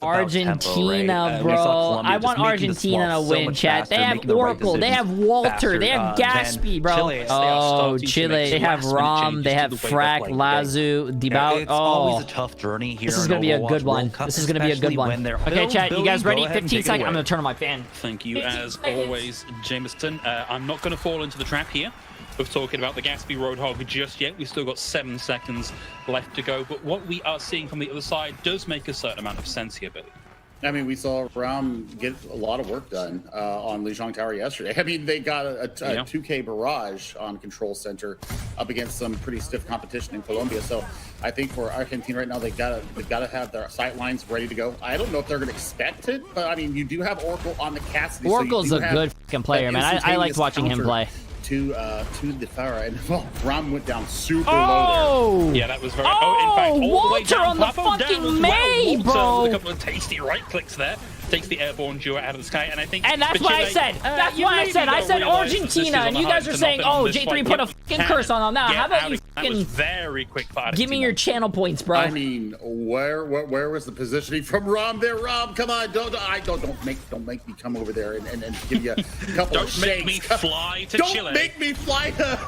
Argentina, bro. I want Argentina to win, chat. They have Oracle. They have Walter. They have Gatsby, bro. Oh, Chile. They have Rom. They have Frack, Lazu, Dibao. It's always a tough journey here. This is going to be a good one. This is going to be a good one. Okay, chat. You guys ready? 15 seconds. I'm going to turn on my fan. Thank you, as always, Jameson. I'm not going to fall into the trap here of talking about the Gatsby Roadhog just yet. We've still got 7 seconds left to go, but what we are seeing from the other side does make a certain amount of sense here, Billy. I mean, we saw Ram get a lot of work done on Lijiang Tower yesterday. I mean, they got a 2K barrage on Control Center up against some pretty stiff competition in Colombia. So I think for Argentina right now, they gotta have their sight lines ready to go. I don't know if they're going to expect it, but I mean, you do have Oracle on the Cassidy. Oracle's a good fucking player, man. I like watching him play. To the Farah, and well, Ram went down super low there. Yeah, that was very. In fact, all the way Walter down, on the Pavo fucking down May, Walter bro. with a couple of tasty right clicks there. Takes the airborne duo out of the sky, and I think. And that's what I said. That's what I said. I said Argentina, and you guys are saying, "Oh, J3 put a fucking curse on them." Now, how about you fucking very quick fire? Give me your channel points, bro. I mean, where was the positioning from Rom there? Rom, come on, don't make me come over there and give you a couple of shakes. Don't make me fly to Chile. Don't make me fly to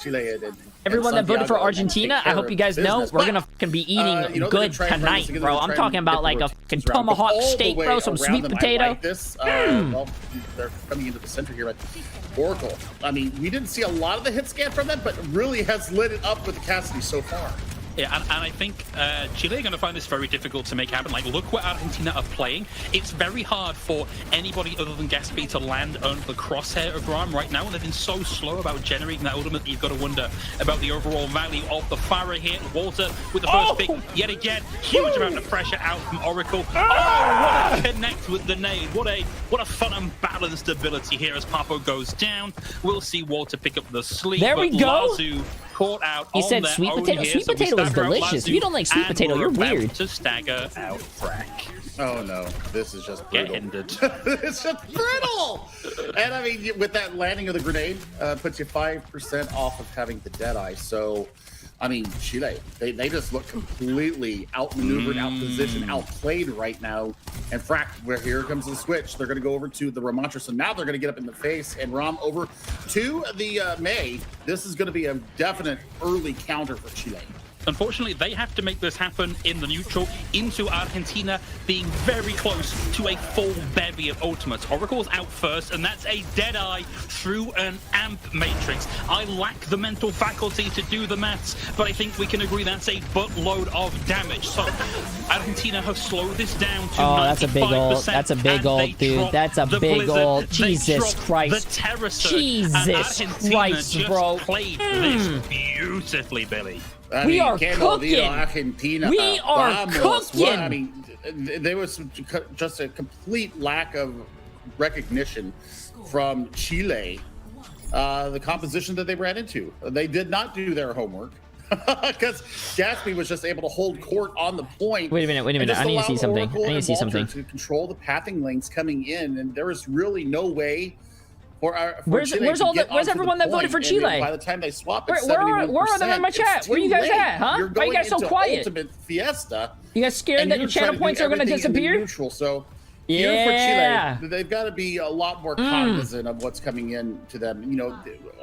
Chile. And everyone that voted for Argentina, I hope you guys know we're gonna fucking be eating good tonight, bro. I'm talking about like a fucking tomahawk steak, bro, some sweet potato. Well, they're coming into the center here, but Oracle. I mean, we didn't see a lot of the hit scan from them, but really has lit it up with the Cassidy so far. Yeah, and I think Chile are going to find this very difficult to make happen. Like, look what Argentina are playing. It's very hard for anybody other than Gatsby to land under the crosshair of Ram right now. They've been so slow about generating that ultimate. You've got to wonder about the overall value of the Farah here. Walter with the first pick yet again. Huge amount of pressure out from Oracle. Oh, what a connect with the nade. What a fun and balanced ability here as Papo goes down. We'll see Walter pick up the sleep. There we go. Lazu caught out. He said sweet potato. Sweet potato is delicious. If you don't like sweet potato, you're weird. To stagger out Frack. Oh no, this is just brutal. Get ended. It's just brutal. And I mean, with that landing of the grenade, puts you 5% off of having the Deadeye. So, I mean, Chile, they just look completely outmaneuvered, outpositioned, outplayed right now. And Frack, where here comes the switch. They're going to go over to the Ramantra. So now they're going to get up in the face. And Rom over to the May. This is going to be a definite early counter for Chile. Unfortunately, they have to make this happen in the neutral into Argentina being very close to a full bevy of ultimates. Oracle's out first, and that's a Deadeye through an AMP matrix. I lack the mental faculty to do the maths, but I think we can agree that's a buttload of damage. So Argentina have slowed this down to 95%. That's a big ult. That's a big ult, dude. That's a big ult. Jesus Christ. The terror surge. Jesus Christ, bro. Played this beautifully, Billy. We are cooking. Argentina, we are cooking. Well, I mean, there was just a complete lack of recognition from Chile. The composition that they ran into, they did not do their homework because Gatsby was just able to hold court on the point. Wait a minute. I need to see something. To control the pathing lanes coming in, and there is really no way. Where's everyone that voted for Chile? By the time they swap it, where are them in my chat? Where are you guys at, huh? Why are you guys so quiet? Ultimate Fiesta. You guys scared that your channel points are going to disappear? Neutral, so here for Chile, they've got to be a lot more cognizant of what's coming in to them. You know,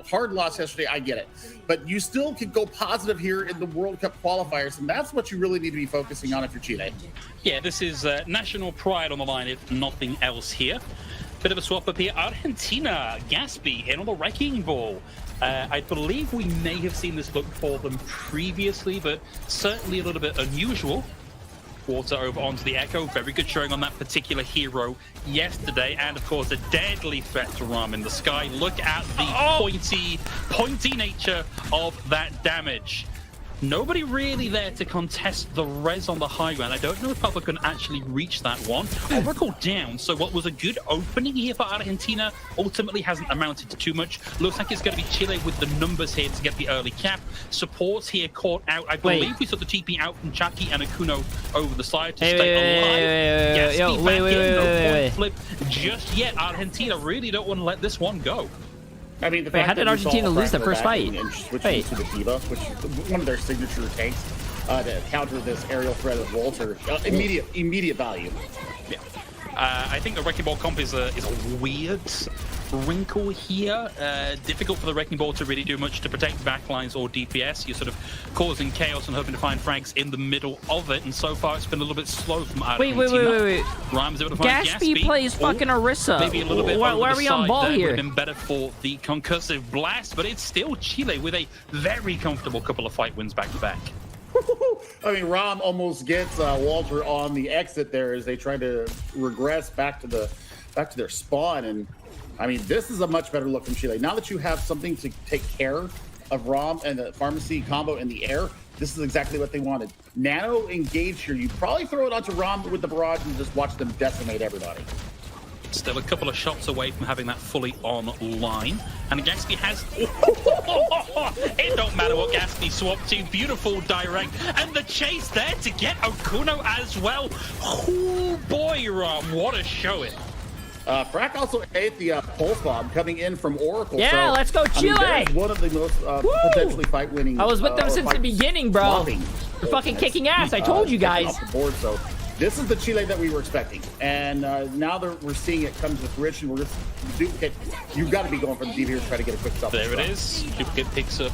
hard loss yesterday, I get it, but you still could go positive here in the World Cup qualifiers, and that's what you really need to be focusing on if you're Chile. Yeah, this is national pride on the line, if nothing else here. Bit of a swap up here. Argentina, Gatsby in on the wrecking ball. I believe we may have seen this look for them previously, but certainly a little bit unusual. Water over onto the Echo. Very good showing on that particular hero yesterday. And of course, a deadly threat to Ram in the sky. Look at the pointy nature of that damage. Nobody really there to contest the res on the high ground. I don't know if Papa can actually reach that one. Oracle down, so what was a good opening here for Argentina ultimately hasn't amounted to too much. Looks like it's going to be Chile with the numbers here to get the early cap. Supports here caught out. I believe we saw the TP out from Chucky and Akuno over the side to stay alive. Wait. Flip just yet. Argentina really don't want to let this one go. I mean, how did Argentina lose the first fight? Switching to the Diva, which is one of their signature tanks. to counter this aerial threat of Walter. Immediate value. Yeah. I think the Wrecking Ball comp is a weird wrinkle here. Difficult for the Wrecking Ball to really do much to protect backlines or DPS. You're sort of causing chaos and hoping to find frags in the middle of it, and so far it's been a little bit slow from Argentina. Wait. Rhymes able to find Gaspy plays fucking Orisa. Maybe a little bit why are we on ball there. here? Would have been better for the concussive blast, but it's still Chile with a very comfortable couple of fight wins back to back. I mean, Rom almost gets Walter on the exit there as they try to regress back to their spawn, and I mean, this is a much better look from Chile. Now that you have something to take care of Rom and the pharmacy combo in the air, this is exactly what they wanted. Nano engage here. You probably throw it onto Rom with the barrage and just watch them decimate everybody. Still a couple of shots away from having that fully online. And Gaspy has... It don't matter what Gaspy swapped to. Beautiful direct. And the chase there to get Okuno as well. Oh boy, Rom, what a showing. Frack also ate the pulse bomb coming in from Oracle. Yeah, so, let's go Chile! I mean, one of the most potentially fight-winning... I was with them since the beginning, bro. They're fucking kicking ass. I told you guys. Off the board, so this is the Chile that we were expecting. And now that we're seeing it come to fruition, we're just duplicate. You've got to be going for the D here to try to get a quick stop. There it is. Duplicate picks up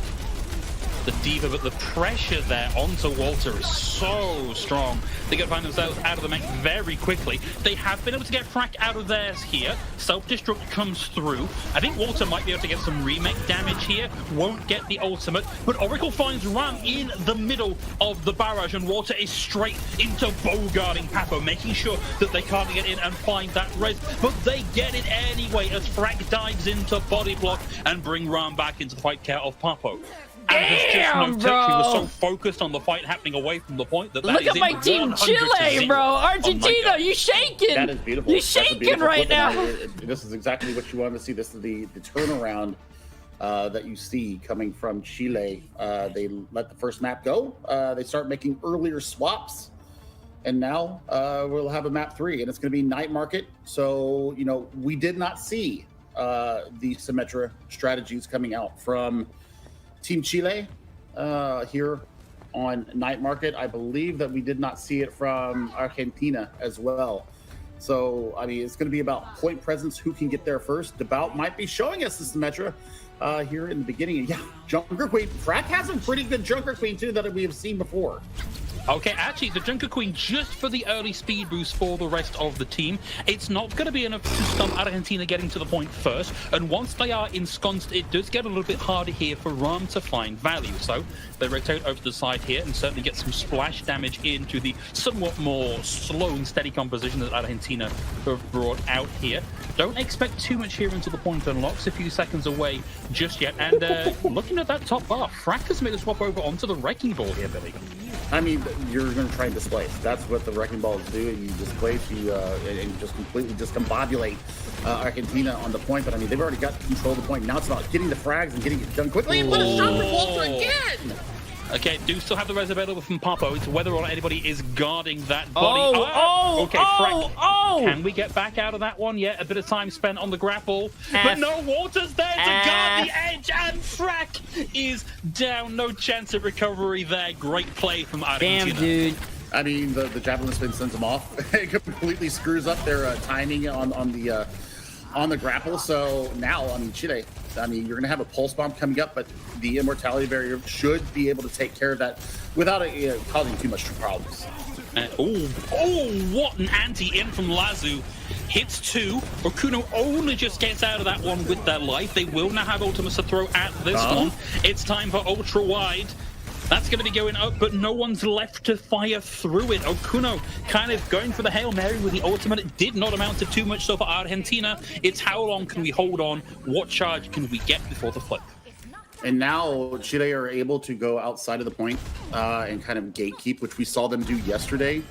the Diva, but the pressure there onto Walter is so strong. They can find themselves out of the mech very quickly. They have been able to get Frack out of theirs here. Self-destruct comes through. I think Walter might be able to get some remake damage here. Won't get the ultimate, but Oracle finds Ram in the middle of the barrage, and Walter is straight into bogarting Papo, making sure that they can't get in and find that res, but they get it anyway as Frack dives into body block and bring Ram back into the fight care of Papo. And there's just no touch. He was so focused on the fight happening away from the point that look at my team Chile, bro. Argentina, you shaking. That is beautiful. You shaking right now. This is exactly what you want to see. This is the turnaround that you see coming from Chile. They let the first map go. They start making earlier swaps. And now we'll have a map 3, and it's going to be Night Market. So, you know, we did not see the Symmetra strategies coming out from Team Chile here on Night Market. I believe that we did not see it from Argentina as well. So, I mean, it's going to be about point presence, who can get there first. Debaut might be showing us the Symmetra here in the beginning. And yeah, Junker Queen. Frack has a pretty good Junker Queen, too, that we have seen before. Okay, actually, the Junker Queen just for the early speed boost for the rest of the team. It's not going to be enough to stop Argentina getting to the point first, and once they are ensconced, it does get a little bit harder here for Ram to find value. So they rotate over to the side here and certainly get some splash damage into the somewhat more slow and steady composition that Argentina have brought out here. Don't expect too much here until the point unlocks, a few seconds away just yet. And looking at that top bar, Frack has made a swap over onto the Wrecking Ball here, Billy. I mean, you're going to try and displace. That's what the Wrecking Balls do. You displace, and you just completely discombobulate Argentina on the point. But I mean, they've already got control of the point. Now it's about getting the frags and getting it done quickly. What a shot from Walter again! Okay, do still have the res available from Papo. It's whether or not anybody is guarding that body. Okay, Frack. Can we get back out of that one? Yeah, a bit of time spent on the grapple. But no, Walter's there to guard the edge, and Frack is down. No chance of recovery there. Great play from Argentina. Damn, dude. I mean, the Javelin spin sends them off. It completely screws up their timing on the grapple. So now, I mean, Chile, I mean, you're going to have a pulse bomb coming up, but the immortality barrier should be able to take care of that without it causing too much problems. What an anti-in from Lazu. Hits 2. Okuno only just gets out of that one with their life. They will now have ultimates to throw at this one. It's time for ultra wide. That's going to be going up, but no one's left to fire through it. Okuno kind of going for the Hail Mary with the ultimate. It did not amount to too much so for Argentina. It's how long can we hold on? What charge can we get before the flip? And now Chile are able to go outside of the point and kind of gatekeep, which we saw them do yesterday.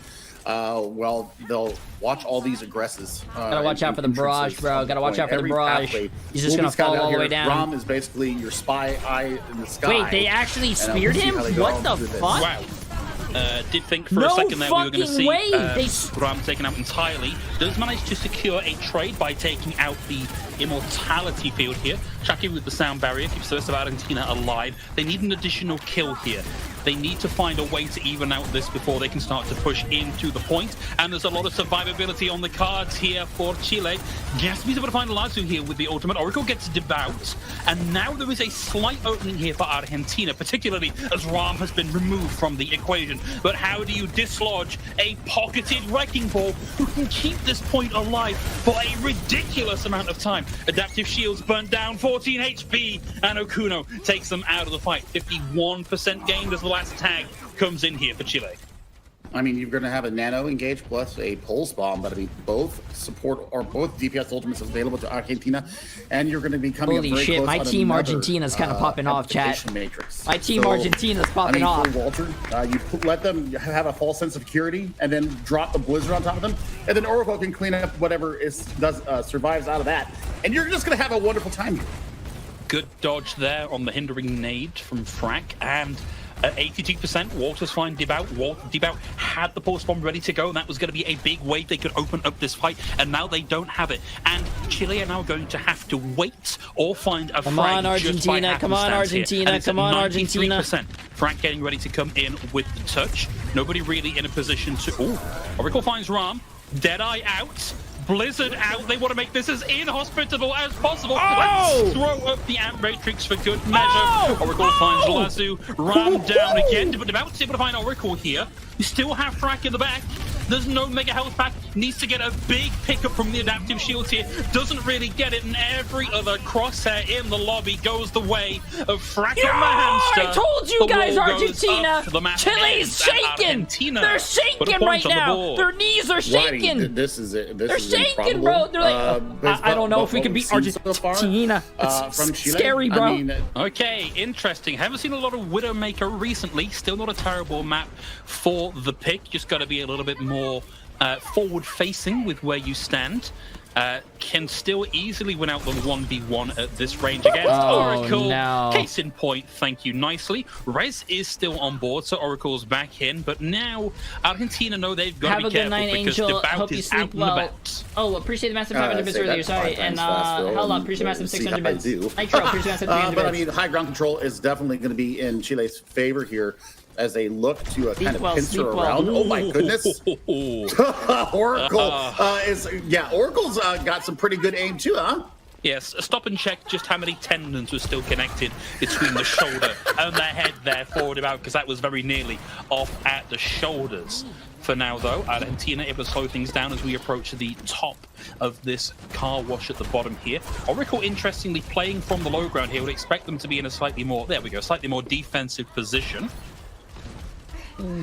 Well, they'll watch all these aggresses. Gotta watch out for the barrage, bro. Gotta watch out for the barrage. He's just gonna fall all the way down. Rom is basically your spy eye in the sky. Wait, they actually speared him? What the fuck? Wow. Did think for a second there we were going to see way. Ram taken out entirely. Does manage to secure a trade by taking out the immortality field here. Chucky with the sound barrier keeps the rest of Argentina alive. They need an additional kill here. They need to find a way to even out this before they can start to push into the point. And there's a lot of survivability on the cards here for Chile. Gaspy's able to find Lazu here with the ultimate. Oracle gets devout. And now there is a slight opening here for Argentina, particularly as Ram has been removed from the equation. But how do you dislodge a pocketed Wrecking Ball who can keep this point alive for a ridiculous amount of time? Adaptive shields burnt down, 14 HP, and Okuno takes them out of the fight. 51% gained as the last tag comes in here for Chile. I mean, you're going to have a nano engage plus a pulse bomb, but I mean, both support or both DPS ultimates available to Argentina, and you're going to be coming up very close my on team another, Argentina's kind of popping off, chat. Matrix. My team Argentina's popping off. For Walter, you let them have a false sense of security, and then drop the blizzard on top of them, and then Oracle can clean up whatever survives out of that, and you're just going to have a wonderful time here. Good dodge there on the hindering nade from Frack, and at 82%, Walter's fine. Devout had the pulse bomb ready to go, and that was going to be a big way they could open up this fight, and now they don't have it. And Chile are now going to have to wait or find a Come on, Argentina. Come on, Argentina. Come on, Argentina. Frack getting ready to come in with the touch. Nobody really in a position to... Ooh, Oracle finds Ram. Deadeye out. Blizzard out. They want to make this as inhospitable as possible. Let's throw up the Amp Matrix for good measure. Oracle finds Lazu. Ram down again. But about to able to find Oracle here. You still have Frack in the back. There's no mega health pack. Needs to get a big pickup from the adaptive shields here. Doesn't really get it, and every other crosshair in the lobby goes the way of Frack on the hamster. I told you guys, Argentina. Chile's shaking. They're shaking right now. Their knees are shaking. This is it. They're shaking, bro. They're like, I don't know if we can beat Argentina. It's scary, bro. I mean, okay, interesting. Haven't seen a lot of Widowmaker recently. Still not a terrible map for the pick. Just got to be a little bit more forward-facing with where you stand. Can still easily win out the 1v1 at this range against Oracle. No. Case in point, thank you nicely. Rez is still on board, so Oracle's back in, but now Argentina know they've got to be careful because Devout is out and about. Oh, appreciate the massive 500 bits earlier, sorry. And hold on, appreciate massive 600 bits. Nitro, appreciate massive 300 bits. But I mean, high ground control is definitely going to be in Chile's favor here, as they look to kind of pincer around. Oh my goodness. Oracle Oracle's got some pretty good aim too, huh? Yes, stop and check just how many tendons were still connected between the shoulder and the head there forward about, because that was very nearly off at the shoulders. For now, though, Argentina able to slow things down as we approach the top of this car wash at the bottom here. Oracle, interestingly, playing from the low ground here. Would expect them to be in a slightly more defensive position.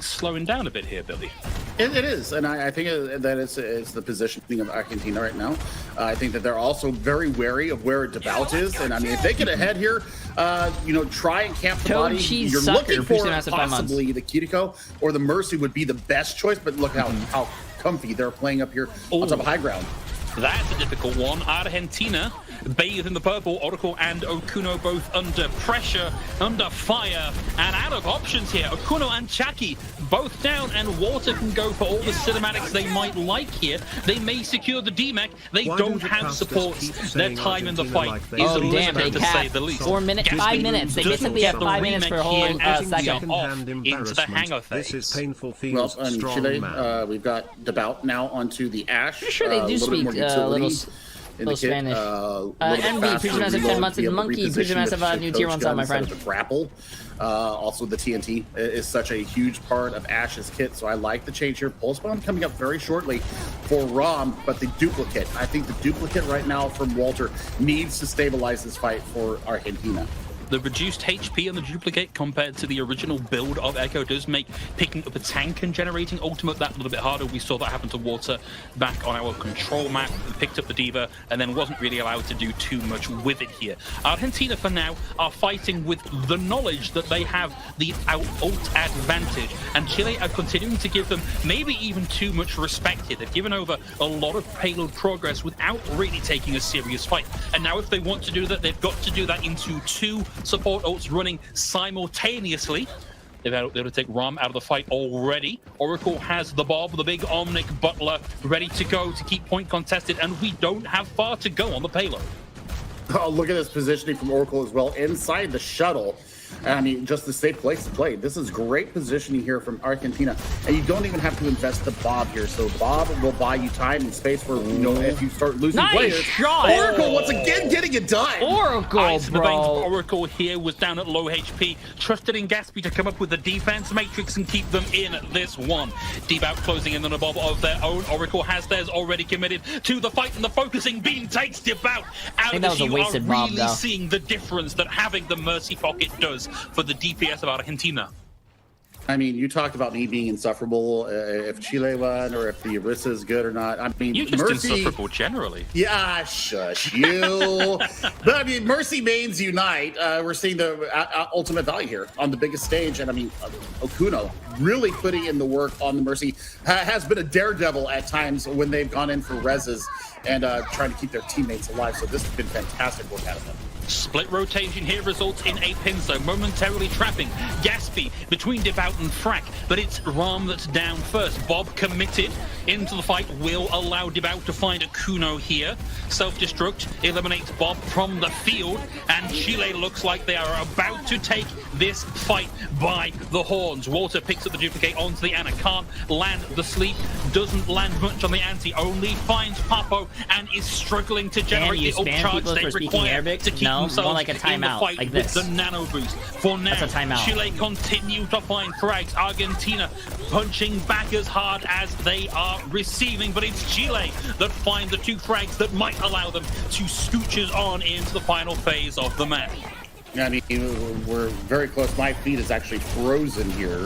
Slowing down a bit here, Billy. It is, and I think that it's the positioning of Argentina right now. I think that they're also very wary of where Devout is, and I mean, if they get ahead here, try and camp the body. You're looking for possibly the Kiriko or the Mercy would be the best choice, but look how comfy they're playing up here on top of high ground. That's a difficult one. Argentina bathed in the purple. Oracle and Okuno both under pressure, under fire, and out of options here. Okuno and Chaki both down, and Walter can go for all the cinematics they might like here. They may secure the DMAC. They don't have support. Their time in the fight is limited, to say the least. 5 minutes. They basically have 5 minutes for a whole second. Off into the hangar phase. This is painful feels strong Chile, man. we've got Devout now onto the Ash. I'm sure they do speak a little Spanish. MV, appreciate massive 10 months, and Monkey, appreciate massive new tier 1 sub, my friend. Grapple. Also, the TNT is such a huge part of Ash's kit, so I like the change here. Pulse Bomb coming up very shortly for Rom, but the duplicate. I think the duplicate right now from Walter needs to stabilize this fight for Argentina. The reduced HP on the duplicate compared to the original build of Echo does make picking up a tank and generating ultimate that little bit harder. We saw that happen to Water back on our control map. Picked up the Diva and then wasn't really allowed to do too much with it here. Argentina, for now, are fighting with the knowledge that they have the ult advantage. And Chile are continuing to give them maybe even too much respect here. They've given over a lot of payload progress without really taking a serious fight. And now if they want to do that, they've got to do that into 2 support ults running simultaneously. They've been able to take Rom out of the fight already. Oracle has the Bob, the big Omnic Butler, ready to go to keep point contested, and we don't have far to go on the payload. Oh, look at this positioning from Oracle as well inside the shuttle. I mean, just a safe place to play. This is great positioning here from Argentina, and you don't even have to invest the Bob here. So Bob will buy you time and space for, you know, if you start losing players. Shot. Oracle once again getting it done. Oracle, bro. Oracle here was down at low HP, trusted in Gaspy to come up with the defense matrix and keep them in this one. Deep out closing in on a Bob of their own. Oracle has theirs already committed to the fight, and the focusing beam takes Deep out of this. You are really seeing the difference that having the Mercy Pocket does for the DPS of Argentina. I mean, you talked about me being insufferable if Chile won or if the Orisa is good or not. I mean, you're just Mercy, insufferable generally. Yeah, shush you. But I mean, Mercy mains unite. We're seeing the ultimate value here on the biggest stage, and I mean, Okuno really putting in the work on the Mercy. Has been a daredevil at times when they've gone in for reses and trying to keep their teammates alive. So this has been fantastic work out of them. Split rotation here results in a pinzo, momentarily trapping Gaspy between Devout and Frack, but it's Ram that's down first. Bob committed into the fight, will allow Devout to find a Kuno here. Self-destruct eliminates Bob from the field, and Chile looks like they are about to take this fight by the horns. Walter picks up the duplicate onto the Ana, can't land the sleep, doesn't land much on the anti, only finds Papo and is struggling to generate the ult charge they require to keep themselves like a timeout, in the fight like with the nano boost. For now, Chile continue to find frags. Argentina punching back as hard as they are receiving, but it's Chile that find the two frags that might allow them to scooches on into the final phase of the match. I mean, we're very close. My feed is actually frozen here,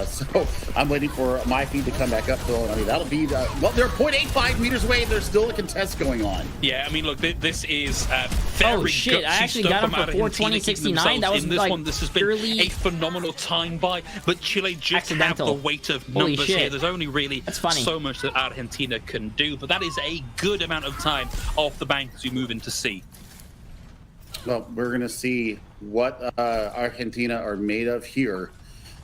so I'm waiting for my feed to come back up. So I mean, that'll be well, they're 0.85 meters away, and there's still a contest going on. Yeah, I mean, look, this is very shit! I actually got him for 420.69. That was in this like one. This has been a phenomenal time buy, but Chile just have the weight of numbers here. There's only really so much that Argentina can do, but that is a good amount of time off the bank as we move into C. Well, we're going to see what Argentina are made of here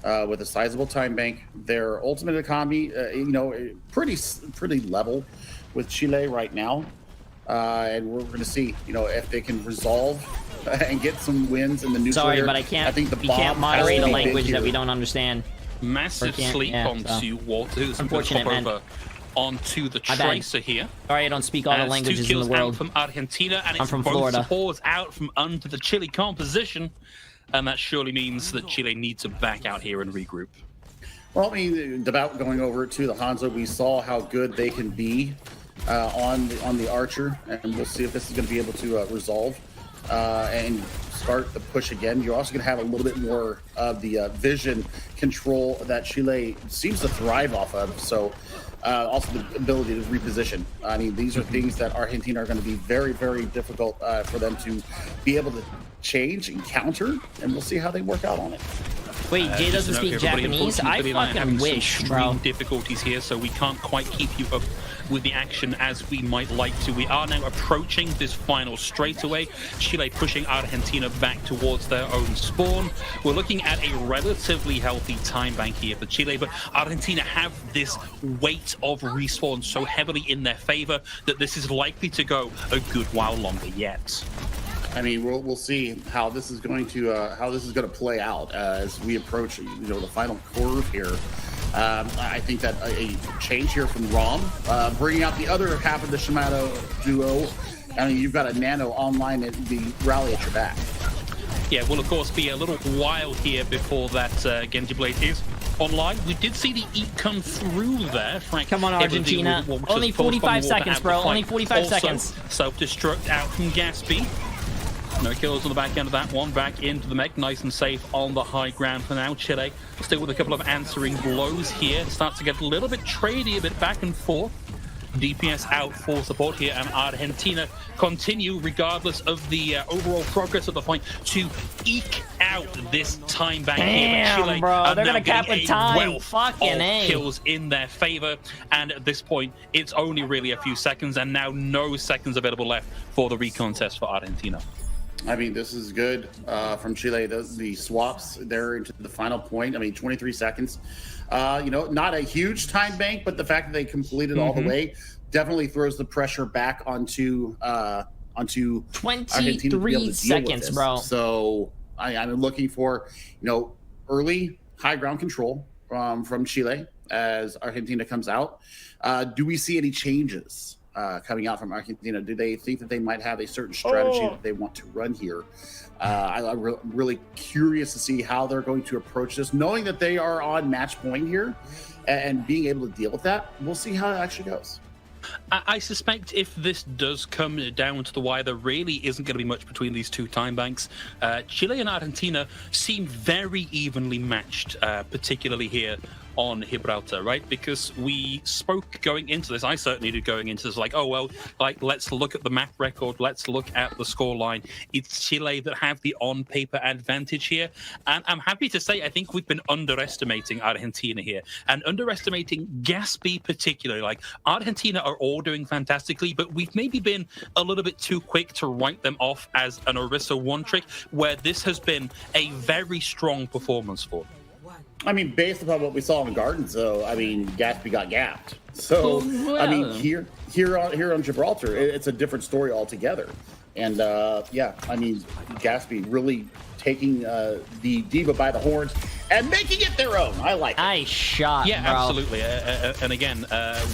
with a sizable time bank. Their ultimate economy, you know, pretty level with Chile right now. And we're going to see, you know, if they can resolve and get some wins in the nuclear. Sorry, but I can't. We can't moderate a language that we don't understand. Massive sleep onto Walter, who's unfortunate, over onto the Tracer here. Sorry, I don't speak all the languages in the world. Out from Argentina, and it's from both Florida. supports out from under the Chile composition, and that surely means that Chile needs to back out here and regroup. Well, I mean, Devout going over to the Hanzo, we saw how good they can be on the Archer, and we'll see if this is going to be able to resolve and start the push again. You're also going to have a little bit more of the vision control that Chile seems to thrive off of. So. Also the ability to reposition. I mean, these are things that Argentina are going to be very, very difficult for them to be able to change and counter, and we'll see how they work out on it. Wait, Jay doesn't speak Japanese? I fucking wish, bro. Difficulties here, so we can't quite keep you up with the action as we might like to. We are now approaching this final straightaway. Chile pushing Argentina back towards their own spawn. We're looking at a relatively healthy time bank here for Chile, but Argentina have this weight of respawn so heavily in their favor that this is likely to go a good while longer yet. I mean, we'll see how this is going to play out as we approach, you know, the final curve here. I think that a change here from Rom, bringing out the other half of the Shimano duo. I mean, you've got a Nano online and the rally at your back. Yeah, will of course be a little while here before that Genji Blade is online. We did see the Eat come through there. Frank, come on, Argentina. Only 45 seconds, bro. Only 45 seconds. Self-destruct out from Gaspy. No kills on the back end of that one. Back into the mech, nice and safe on the high ground for now. Chile still with a couple of answering blows here. Starts to get a little bit trady, a bit back and forth. DPS out for support here, and Argentina continue, regardless of the overall progress of the fight, to eke out this time back here. Damn, Chile bro, they're gonna cap with time. Fucking kills in their favor, and at this point, it's only really a few seconds, and now no seconds available left for the recontest for Argentina. I mean, this is good from Chile. The swaps, they're into the final point. I mean, 23 seconds. You know, not a huge time bank, but the fact that they completed all the way definitely throws the pressure back onto 23 seconds, bro. So I'm looking for, you know, early high ground control from Chile as Argentina comes out. Do we see any changes coming out from Argentina? Do they think that they might have a certain strategy that they want to run here? I'm really curious to see how they're going to approach this, knowing that they are on match point here and being able to deal with that. We'll see how it actually goes. I suspect if this does come down to the wire, there really isn't going to be much between these two time banks. Chile and Argentina seem very evenly matched, particularly here on Gibraltar, right? Because we spoke going into this, I certainly did going into this, like, oh, well, like, let's look at the map record, let's look at the scoreline. It's Chile that have the on-paper advantage here. And I'm happy to say, I think we've been underestimating Argentina here, and underestimating Gatsby particularly. Like, Argentina are all doing fantastically, but we've maybe been a little bit too quick to write them off as an Orisa one-trick, where this has been a very strong performance for them. I mean, based upon what we saw in the Gardens, though, I mean, Gatsby got gapped. So, I mean, here on Gibraltar, it's a different story altogether. And yeah, I mean, Gatsby really taking the Diva by the horns and making it their own. I like it. Nice shot, yeah, bro. Absolutely. And again,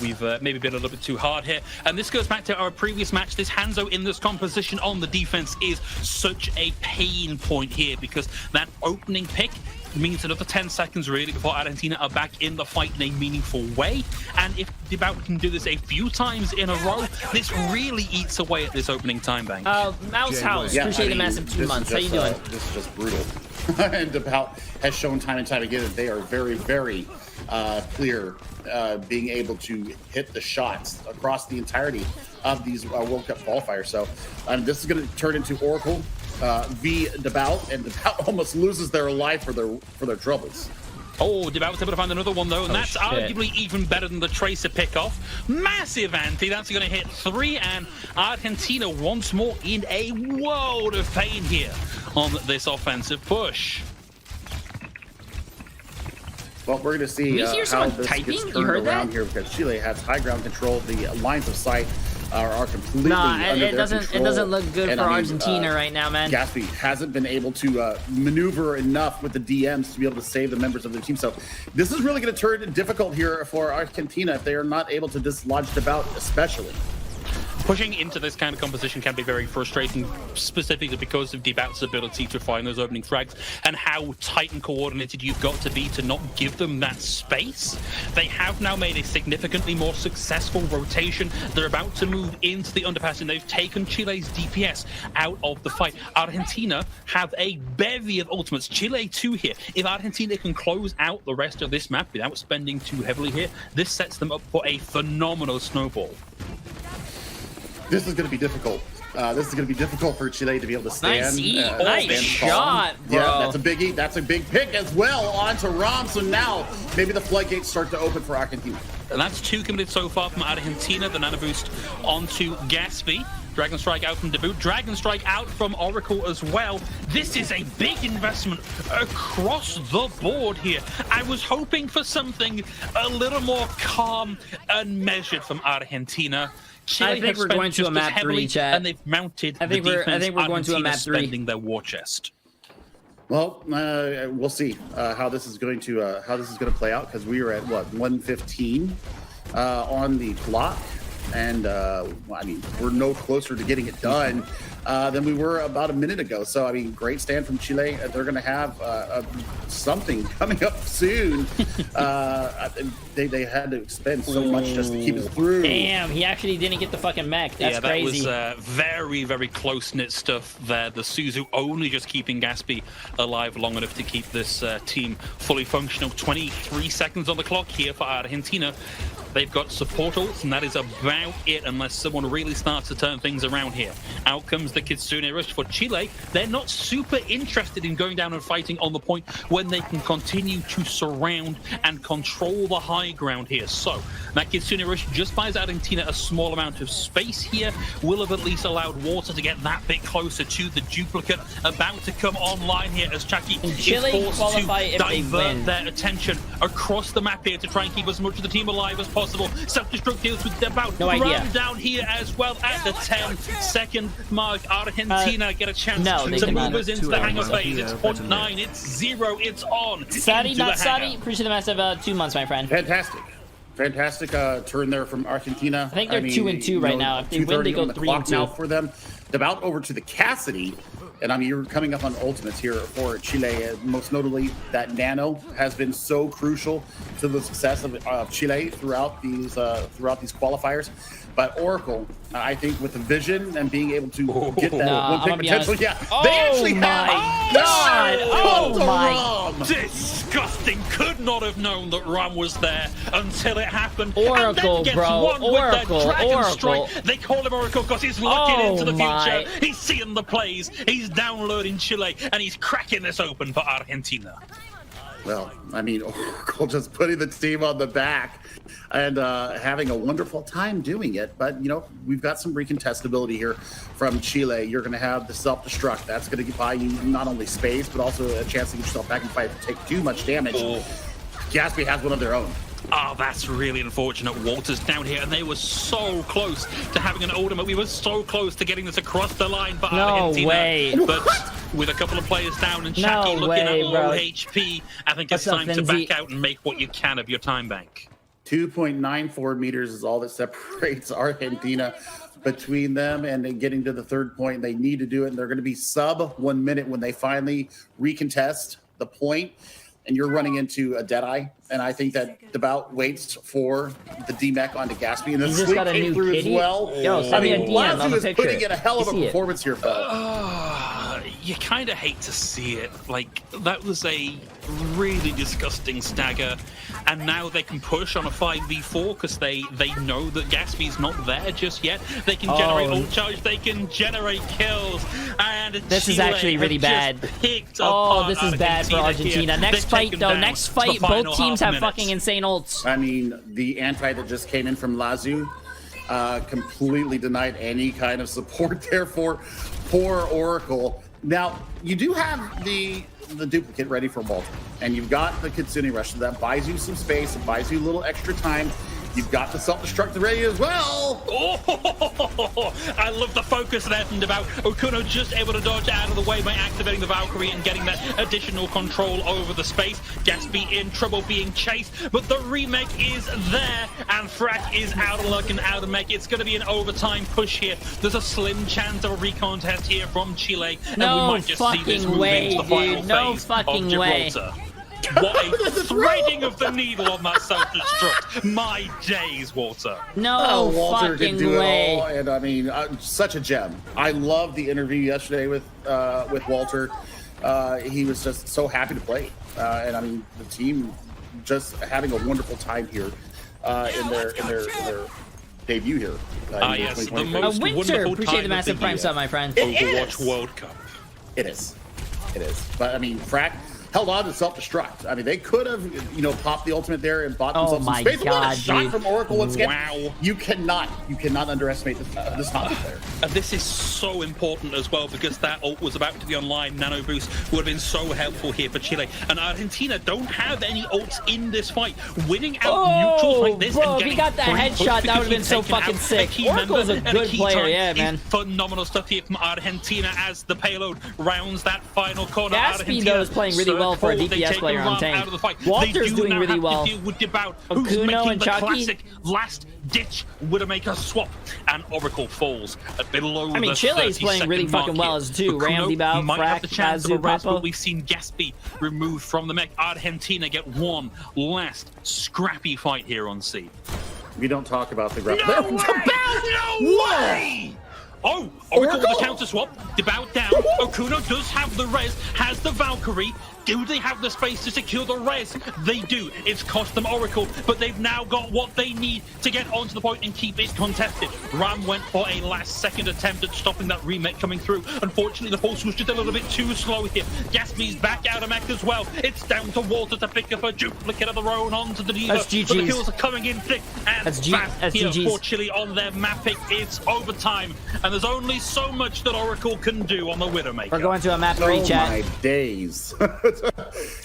we've maybe been a little bit too hard here. And this goes back to our previous match. This Hanzo in this composition on the defense is such a pain point here, because that opening pick means another 10 seconds really before Argentina are back in the fight in a meaningful way. And if Devout can do this a few times in a row, this really eats away at this opening time bank. Mouse House, appreciate the massive 2 months. How you doing? This is just brutal. And Devout has shown time and time again that they are very, very clear, being able to hit the shots across the entirety of these World Cup qualifiers. So this is going to turn into Oracle v Devout, and Devout almost loses their life for their troubles. Oh, Devout's able to find another one, though, and that's arguably even better than the Tracer pickoff. Massive anti. That's going to hit 3, and Argentina once more in a world of pain here on this offensive push. Well, we're going to see how this typing? gets turned around here, because Chile has high ground control. The lines of sight are completely under their control. It doesn't look good for Argentina right now, man. Gatsby hasn't been able to maneuver enough with the DMs to be able to save the members of their team. So this is really going to turn difficult here for Argentina if they are not able to dislodge Devout, especially. Pushing into this kind of composition can be very frustrating, specifically because of Devout's ability to find those opening frags and how tight and coordinated you've got to be to not give them that space. They have now made a significantly more successful rotation. They're about to move into the underpass, and they've taken Chile's DPS out of the fight. Argentina have a bevy of ultimates. Chile too here. If Argentina can close out the rest of this map without spending too heavily here, this sets them up for a phenomenal snowball. This is going to be difficult. This is going to be difficult for Chile to be able to stand. Nice shot, bro. Yeah, that's a biggie. That's a big pick as well onto Rom. So now maybe the floodgates start to open for Argentina. And that's 2 committed so far from Argentina. The nano boost onto Gatsby. Dragon Strike out from Debut. Dragon Strike out from Oracle as well. This is a big investment across the board here. I was hoping for something a little more calm and measured from Argentina. Chile I think we're going to a map 3, chat. And they've mounted I think we're going to a map 3. Spending their war chest. Well, we'll see how this is going to play out, because we are at what, 115 on the clock, and I mean, we're no closer to getting it done than we were about a minute ago. So I mean, great stand from Chile. They're going to have something coming up soon. They had to expend so much just to keep us through. Damn, he actually didn't get the fucking mech. That's crazy. That was very, very close-knit stuff there. The Suzu only just keeping Gatsby alive long enough to keep this team fully functional. 23 seconds on the clock here for Argentina. They've got support ults, and that is about it, unless someone really starts to turn things around here. Out comes the Kitsune Rush for Chile. They're not super interested in going down and fighting on the point when they can continue to surround and control the high ground here. So That Kitsune Rush just buys Argentina a small amount of space here. Will have at least allowed Water to get that bit closer to the duplicate about to come online here as Chucky is forced to divert their attention across the map here to try and keep as much of the team alive as possible. Self-destruct deals with about run down here as well at the 10-second mark. Argentina get a chance to move us into the hangar phase. It's 0.9, it's 0, it's on. Sadi, not Sadi. Appreciate the massive 2 months, my friend. Fantastic turn there from Argentina. I think they're 2-2 right now. If they win, they go 3-2 now for them. About over to the Cassidy, and I mean you're coming up on ultimates here for Chile. Most notably, that Nano has been so crucial to the success of Chile throughout these qualifiers. But Oracle, I think with the vision and being able to get that one pick potential, they actually have. Oh my! Disgusting! Could not have known that Ram was there until it happened. Oracle, and then gets bro. One Oracle, with that Dragon Oracle. Strike. They call him Oracle because he's looking into the future. He's seeing the plays. He's downloading Chile, and he's cracking this open for Argentina. Well, I mean, Oracle just putting the team on the back and having a wonderful time doing it. But, you know, we've got some recontestability here from Chile. You're going to have the self-destruct. That's going to buy you not only space, but also a chance to get yourself back in fight if you take too much damage. Gatsby has one of their own. Oh, that's really unfortunate. Walter's down here, and they were so close to having an ultimate. We were so close to getting this across the line for Argentina. Way. But with a couple of players down and Chucky looking at low HP, I think it's time to back out and make what you can of your time bank. 2.94 meters is all that separates Argentina between them and then getting to the third point. They need to do it, and they're going to be sub 1 minute when they finally recontest the point. And you're running into a Deadeye, and I think that Devout waits for the D-Mech onto Gatsby, and the sleep came through as well. Yo, send me a DM on the picture. Putting in a hell of a performance here, Phil. You kind of hate to see it. Like, that was a really disgusting stagger, and now they can push on a 5v4 because they know that Gatsby's not there just yet. They can generate ult charge, they can generate kills, and this is actually really bad. This is bad for Argentina. Next fight, though, both teams have fucking insane ults. I mean, the anti that just came in from Lazu completely denied any kind of support there for Oracle. Now, you do have the duplicate ready for Walter, and you've got the Kitsune Rush, so that buys you some space, it buys you a little extra time. You've got the self-destruct ready as well. Oh, I love the focus there from Devout. Okuno just able to dodge out of the way by activating the Valkyrie and getting that additional control over the space. Gatsby in trouble being chased, but the remake is there, and Frack is out of luck and out of mech. It's going to be an overtime push here. There's a slim chance of a recontest here from Chile, and we might just see this move into the final phase of Gibraltar. What a threading of the needle on that self-destruct. My days, Walter. No Walter fucking can do way. it all, and I mean, such a gem. I loved the interview yesterday with Walter. He was just so happy to play, and I mean, the team just having a wonderful time here in their debut here. Yes, the most Winter. Appreciate the massive prime sub, my friend. Overwatch World Cup. It is. But I mean, Frack held on to self-destruct. I mean, they could have, popped the ultimate there and bought themselves some space. God, shot from Oracle once again. Wow. You cannot underestimate this top player. And this is so important as well because that ult was about to be online. Nano Boost would have been so helpful here for Chile. And Argentina don't have any ults in this fight. Winning out neutrals like this and getting he got that headshot. That would have been so fucking sick. Oracle's a good player, yeah, man. Phenomenal stuff here from Argentina as the payload rounds that final corner. Gatsby, though, is playing really well for a DPS player on tank. Walter's doing really well. Okuno and Chucky. Classic last-ditch Widowmaker swap, and Oracle falls below. I mean, Chile's playing really fucking well as too. Ramsey, Bow, Frack, Lazu, Papa. We've seen Gatsby removed from the mech. Argentina get one last scrappy fight here on C. We don't talk about the ground. No way! Oh, Oracle with the counter swap. Devout down. Okuno does have the res, has the Valkyrie. Do they have the space to secure the res? They do. It's cost them Oracle, but they've now got what they need to get onto the point and keep it contested. Ram went for a last-second attempt at stopping that remake coming through. Unfortunately, the pulse was just a little bit too slow here. Gatsby's back out of mech as well. It's down to Walter to pick up a duplicate of their own onto the Diva. That's GG's. But the kills are coming in thick and That's fast here GG's. for Chile on their map pick. It's overtime, and there's only so much that Oracle can do on the Widowmaker. We're going to a map 3, Oh chat. my days.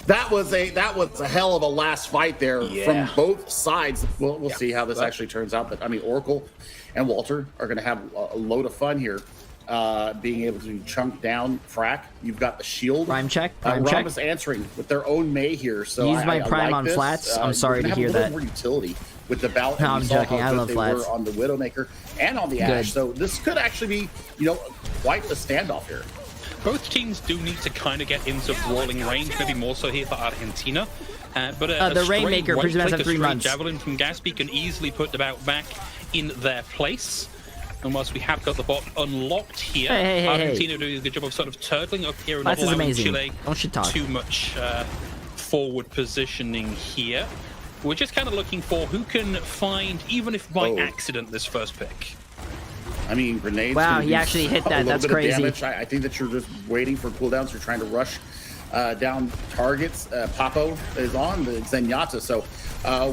that was a hell of a last fight there from both sides. We'll see how this actually turns out. But I mean, Oracle and Walter are going to have a load of fun here, being able to chunk down Frack. You've got the shield. Prime check. Prime check. Ram is answering with their own May here. So Use my prime like on this. flats. I'm sorry to hear that. More utility with the bout. No, I'm joking. I love flats. On the Widowmaker and on the Ashe. So this could actually be, quite the standoff here. Both teams do need to kind of get into brawling range, maybe more so here for Argentina. But the Rainmaker presents at 3 months. Javelin from Gatsby can easily put the bout back in their place. And whilst we have got the bot unlocked here, Argentina doing a good job of sort of turtling up here and not allowing Chile too much forward positioning here. We're just kind of looking for who can find, even if by accident, this first pick. I mean, grenades. Wow, he actually hit that. That's crazy. I think that you're just waiting for cooldowns. You're trying to rush down targets. Papo is on the Zenyatta, so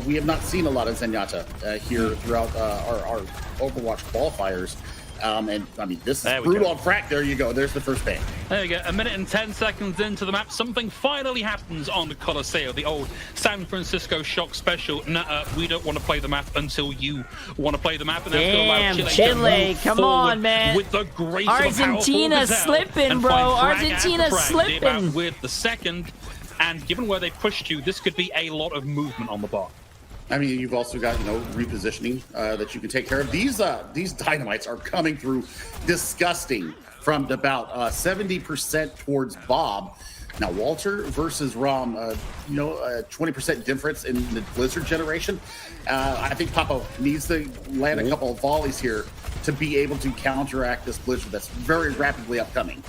we have not seen a lot of Zenyatta here throughout our Overwatch qualifiers. And I mean, this is brutal on Frack. There you go. There's the first bang. There you go. 1 minute and 10 seconds into the map, something finally happens on the Coliseo, the old San Francisco Shock special. We don't want to play the map until you want to play the map. And that's Damn, Chile, Chile, come on, man. With the grace Argentina's slipping, bro. Argentina's slipping. With the second, and given where they pushed you, this could be a lot of movement on the bot. I mean, you've also got, repositioning that you can take care of. These dynamites are coming through disgusting from about 70% towards Bob. Now, Walter versus Rom, a 20% difference in the Blizzard generation. I think Papo needs to land a couple of volleys here to be able to counteract this Blizzard that's very rapidly upcoming.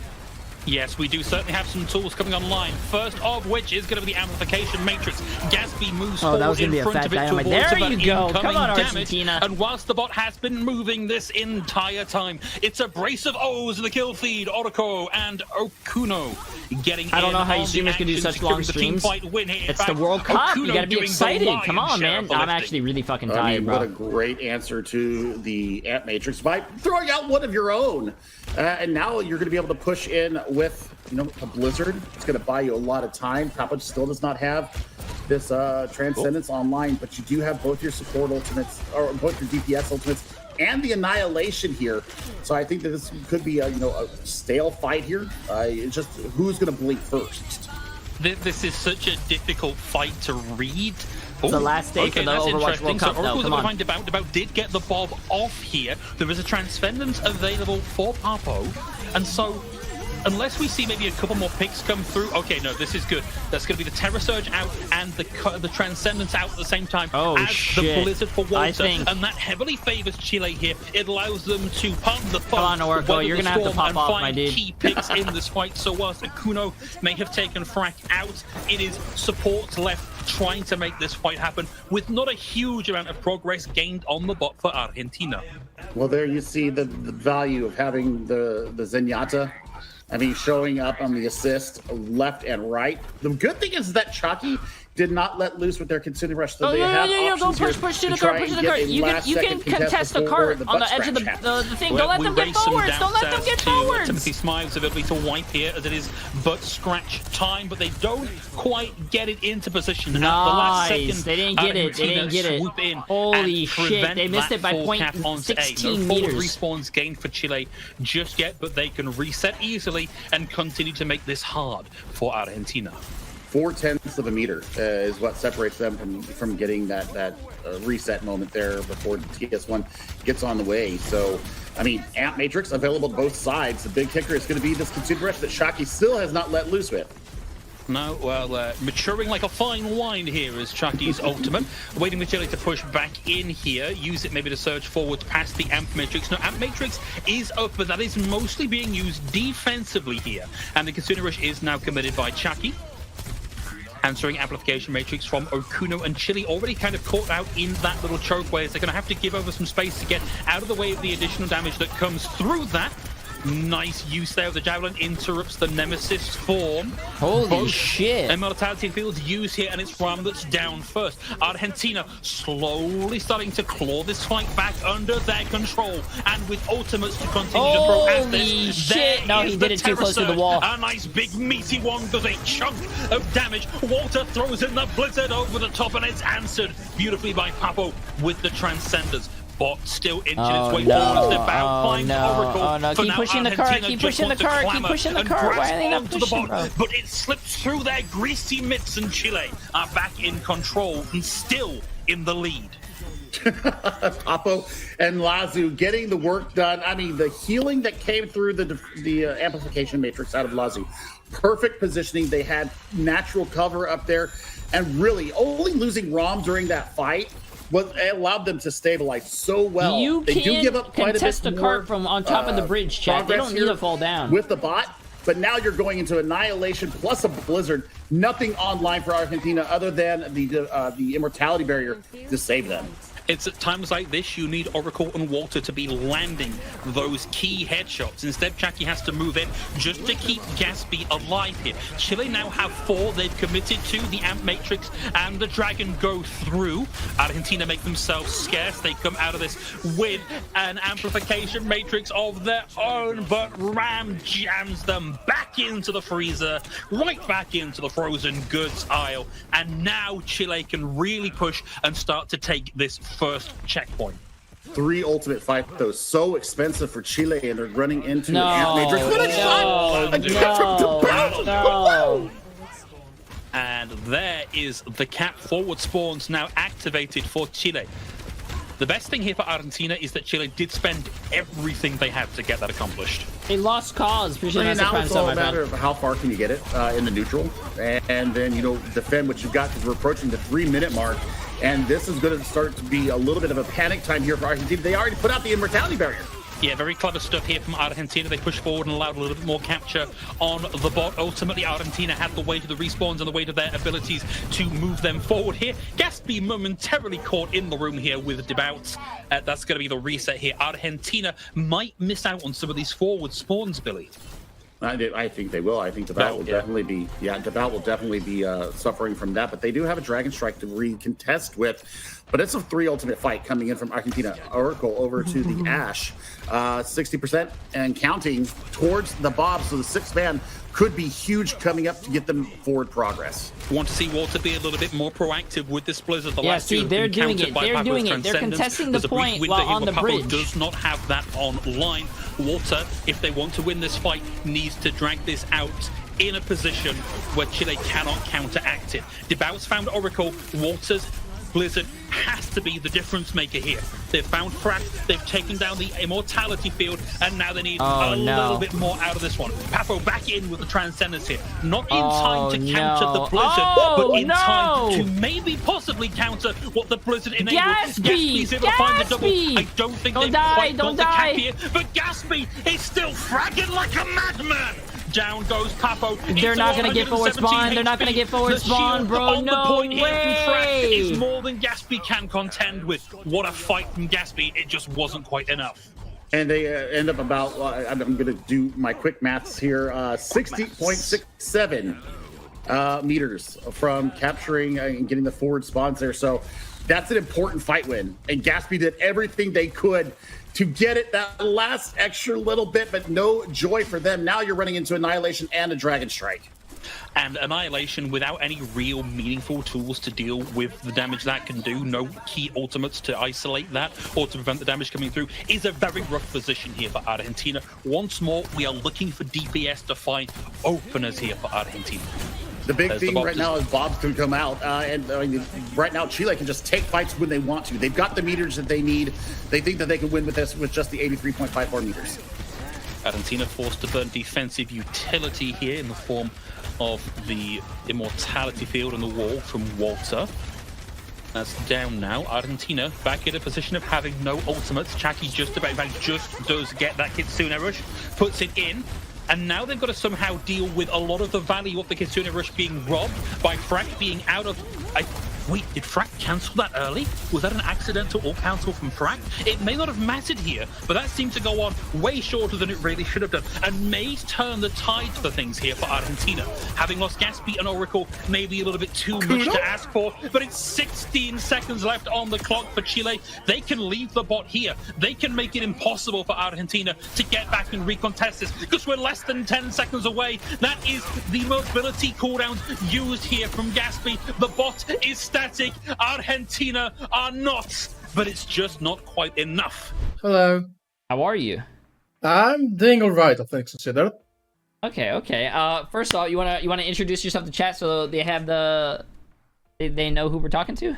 Yes, we do certainly have some tools coming online. First of which is going to be the amplification matrix. Gatsby moves forward in front of it towards there about you go. Come on, damage. Argentina. And whilst the bot has been moving this entire time, it's a brace of O's in the kill feed. Oriko and Okuno getting I don't know how you streamers can do such long streams. It's the World Cup. You gotta be excited. Come on, man. I'm actually really fucking tired, bro. What a great answer to the amp matrix by throwing out one of your own. And now you're going to be able to push in with, a Blizzard. It's going to buy you a lot of time. Papa still does not have this Transcendence online, but you do have both your support ultimates, or both your DPS ultimates, and the Annihilation here. So I think that this could be a stale fight here. It's just who's going to blink first. This is such a difficult fight to read. It's the last day for the Overwatch World Cup. So Come on. Devout did get the Bob off here. There is a Transcendence available for Papo, and so unless we see maybe a couple more picks come through, okay, no, this is good. That's going to be the Terror Surge out and the Transcendence out at the same time as the Blizzard for Walter, and that heavily favors Chile here. It allows them to pump the fun. Come on, Oracle, you're going to have to pop off, my dude. Key picks in this fight. So whilst Okuno may have taken Frack out, it is support left trying to make this fight happen with not a huge amount of progress gained on the bot for Argentina. Well, there you see the value of having the Zenyatta. I mean, showing up on the assist left and right. The good thing is that Chucky did not let loose with their Consumer Rush. So they have options go push to the cart, push to the cart. You can contest the cart on the edge of the thing. Don't let them get forwards. Don't let them get forwards. Timothy Smiles' ability to wipe here as it is butt scratch time, but they don't quite get it into position at the last second. They didn't get it. They didn't get it. Holy shit. They missed it by 0.16 meters. No respawns gained for Chile just yet, but they can reset easily and continue to make this hard for Argentina. 0.4 of a meter is what separates them from getting that reset moment there before TS1 gets on the way. So, I mean, Amp Matrix available to both sides. The big kicker is going to be this Consumer Rush that Shocky still has not let loose with. No, well, maturing like a fine wine here is Chucky's ultimate. Waiting for Chile to push back in here. Use it maybe to surge forward past the Amp Matrix. No, Amp Matrix is up, but that is mostly being used defensively here. And the Consumer Rush is now committed by Chucky. answering amplification matrix from Okuno, and Chile already kind of caught out in that little choke waves. They're going to have to give over some space to get out of the way of the additional damage that comes through that. Nice use there. The Javelin interrupts the Nemesis form. Holy shit. Immortality Field's used here, and it's Ram that's down first. Argentina slowly starting to claw this fight back under their control, and with ultimates to continue to throw at this. Holy shit. No, he did it too close to the wall. A nice big meaty one does a chunk of damage. Walter throws in the Blizzard over the top, and it's answered beautifully by Papo with the Transcenders. But still inching its way forward. The bow finds Oracle. Oh no, keep pushing the cart, keep pushing the cart, keep pushing the cart. Why are they not pushing, bro? But it slips through their greasy mitts, and Chile are back in control and still in the lead. Papo and Lazu getting the work done. I mean, the healing that came through the amplification matrix out of Lazu. Perfect positioning. They had natural cover up there, and really only losing Rom during that fight it allowed them to stabilize so well. They do give up quite a bit more. Contest the cart from on top of the bridge, chat. They don't need to fall down with the bot. But now you're going into Annihilation plus a Blizzard. Nothing online for Argentina other than the Immortality Barrier to save them. It's at times like this you need Oracle and Walter to be landing those key headshots. Instead, Chucky has to move in just to keep Gatsby alive here. Chile now have 4. They've committed to the Amp Matrix and the Dragon go through. Argentina make themselves scarce. They come out of this with an amplification matrix of their own, but Ram jams them back into the freezer, right back into the frozen goods aisle. And now Chile can really push and start to take this first checkpoint. 3 ultimate fight though, so expensive for Chile, and they're running into an Amp Matrix. No. And there is the cap forward spawns now activated for Chile. The best thing here for Argentina is that Chile did spend everything they had to get that accomplished. They lost cause. Now it's all a matter of how far can you get it in the neutral, and then defend what you've got, because we're approaching the 3-minute mark. And this is going to start to be a little bit of a panic time here for Argentina. They already put out the Immortality Barrier. Yeah, very clever stuff here from Argentina. They pushed forward and allowed a little bit more capture on the bot. Ultimately, Argentina had the weight of the respawns and the weight of their abilities to move them forward here. Gatsby momentarily caught in the room here with Debouts. That's going to be the reset here. Argentina might miss out on some of these forward spawns, Billy. I think they will. I think Devout will definitely be. Yeah, Devout will definitely be suffering from that. But they do have a Dragon Strike to recontest with. But it's a 3 ultimate fight coming in from Argentina. Oracle over to the Ash, 60% and counting towards the Bob. So the 6-man could be huge coming up to get them forward progress. Want to see Walter be a little bit more proactive with this Blizzard. They're doing it. They're doing it. They're contesting the point while on the bridge. Does not have that online. Walter, if they want to win this fight, needs to drag this out in a position where Chile cannot counteract it. Debouts found Oracle. Walter's Blizzard has to be the difference maker here. They've found Frack, they've taken down the Immortality Field, and now they need little bit more out of this one. Papo back in with the Transcendence here. Not in time to counter the Blizzard, but in time to maybe possibly counter what the Blizzard enabled. Gatsby's able to find the double. I don't think they've quite got the cap here, but Gatsby is still fragging like a madman. Down goes Papo. They're not going to get forward spawn. They're not going to get forward spawn, bro. No way. Is more than Gatsby can contend with. What a fight from Gatsby. It just wasn't quite enough. And they end up about, I'm going to do my quick maths here, 60.67 meters from capturing and getting the forward spawns there. So that's an important fight win. And Gatsby did everything they could to get it that last extra little bit, but no joy for them. Now you're running into Annihilation and a Dragon Strike. And Annihilation without any real meaningful tools to deal with the damage that can do, no key ultimates to isolate that or to prevent the damage coming through, is a very rough position here for Argentina. Once more, we are looking for DPS to find openers here for Argentina. The big thing right now is Bob's can come out, and right now Chile can just take fights when they want to. They've got the meters that they need. They think that they can win with this with just the 83.54 meters. Argentina forced to burn defensive utility here in the form of the Immortality Field on the wall from Walter. That's down now. Argentina back in a position of having no ultimates. Chucky just does get that Kitsune rush, puts it in. and now they've got to somehow deal with a lot of the value of the Kitsune Rush being robbed by Frack being out of... Wait, did Frack cancel that early? Was that an accidental or cancel from Frack? It may not have mattered here, but that seemed to go on way shorter than it really should have done, and may turn the tide for things here for Argentina. Having lost Gatsby and Oracle may be a little bit too much to ask for, but it's 16 seconds left on the clock for Chile. They can leave the bot here. They can make it impossible for Argentina to get back and recontest this, because we're less than 10 seconds away. That is the mobility cooldowns used here from Gatsby. The bot is static. Argentina are not, but it's just not quite enough. Hello. How are you? I'm doing all right, all things considered. Okay. First of all, you wanna introduce yourself to chat so they have they know who we're talking to?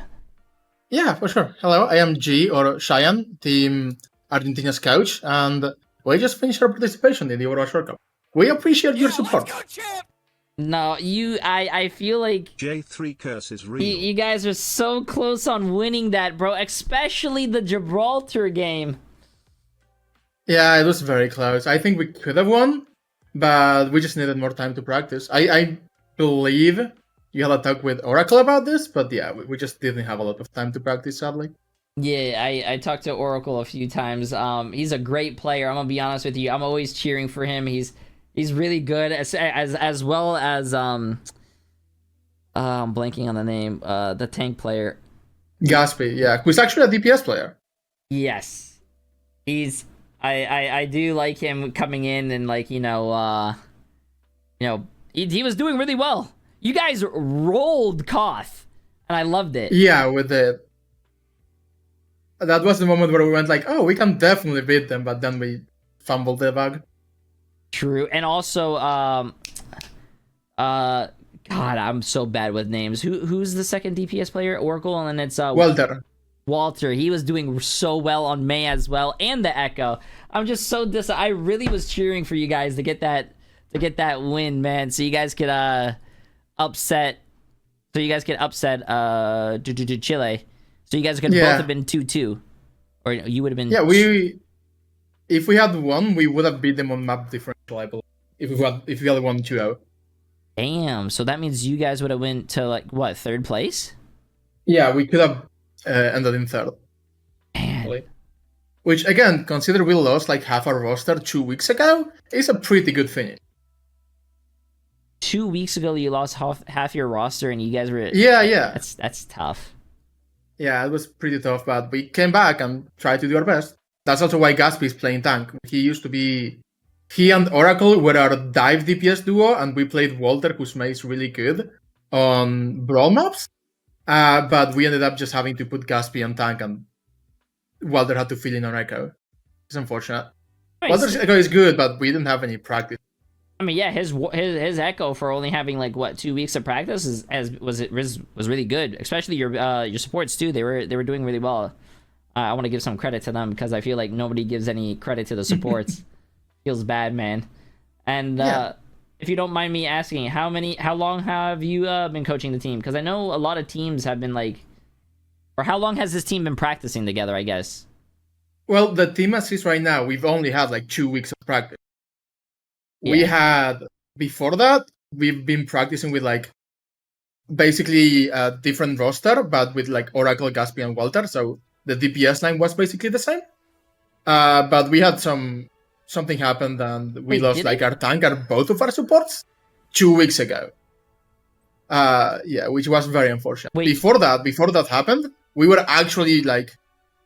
Yeah, for sure. Hello, I am G, or Cheyenne, Team Argentina's coach, and we just finished our participation in the Overwatch World Cup. We appreciate your support. No, I feel like Jay3 curse is real. you guys are so close on winning that, bro. Especially the Gibraltar game. Yeah, it was very close. I think we could have won, but we just needed more time to practice. I believe you had a talk with Oracle about this, but yeah, we just didn't have a lot of time to practice, sadly. Yeah, I talked to Oracle a few times. He's a great player. I'm gonna be honest with you. I'm always cheering for him. He's really good as well as I'm blanking on the name, the tank player. Gatsby, yeah, who's actually a DPS player. Yes, I do like him coming in and like he was doing really well. You guys rolled Koth, and I loved it. Yeah, with the that was the moment where we went like, oh, we can definitely beat them, but then we fumbled the bug. True, and also, God, I'm so bad with names. Who's the second DPS player? Oracle, and then it's Walter. Walter. He was doing so well on May as well, and the Echo. I'm just so I really was cheering for you guys to get that win, man. So you guys could upset. So you guys could upset Chile. So you guys could both have been 2-2, or you would have been. Yeah, if we had won, we would have beat them on map differential, I believe. If we had won 2-0. Damn. So that means you guys would have went to like what, 3rd place? Yeah, we could have ended in 3rd. Man. Which again, consider we lost like half our roster 2 weeks ago, is a pretty good finish. 2 weeks ago, you lost half your roster, and you guys were. Yeah. That's tough. Yeah, it was pretty tough, but we came back and tried to do our best. That's also why Gatsby is playing tank. He and Oracle were our dive DPS duo, and we played Walter, whose makes really good on brawl maps. But we ended up just having to put Gatsby on tank, and Walter had to fill in on Echo. It's unfortunate. Nice. Walter's Echo is good, but we didn't have any practice. I mean, yeah, his Echo for only having like what 2 weeks of practice was really good. Especially your supports too. They were doing really well. I want to give some credit to them because I feel like nobody gives any credit to the supports. Feels bad, man. And if you don't mind me asking, how long have you been coaching the team? Because I know a lot of teams have been like, or how long has this team been practicing together? I guess. Well, the team as is right now, we've only had like 2 weeks of practice. Yeah. We had before that, we've been practicing with like basically a different roster, but with like Oracle, Gatsby, and Walter. So the DPS line was basically the same. But we had something happened and we lost like our tank and both of our supports 2 weeks ago. Yeah, which was very unfortunate. Before that happened, we were actually like,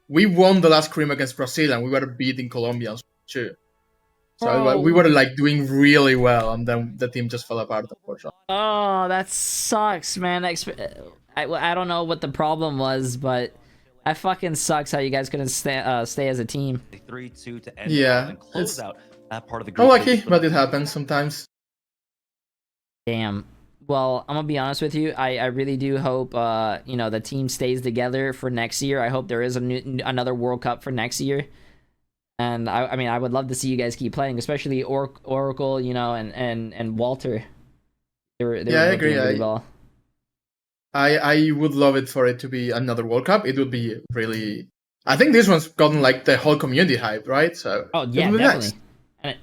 we won the last scrim against Brazil and we were beating Colombians too. So we were like doing really well, and then the team just fell apart, unfortunately. Oh, that sucks, man. I don't know what the problem was, but that fucking sucks how you guys couldn't stay as a team. 3-2 to end and close out that part of the group. Unlucky, but it happens sometimes. Damn. Well, I'm gonna be honest with you. I really do hope the team stays together for next year. I hope there is another World Cup for next year. And I mean, I would love to see you guys keep playing, especially Oracle, and Walter. I agree. Really well. I would love it for it to be another World Cup. It would be really. I think this one's gotten like the whole community hype, right? So yeah, definitely. Nice.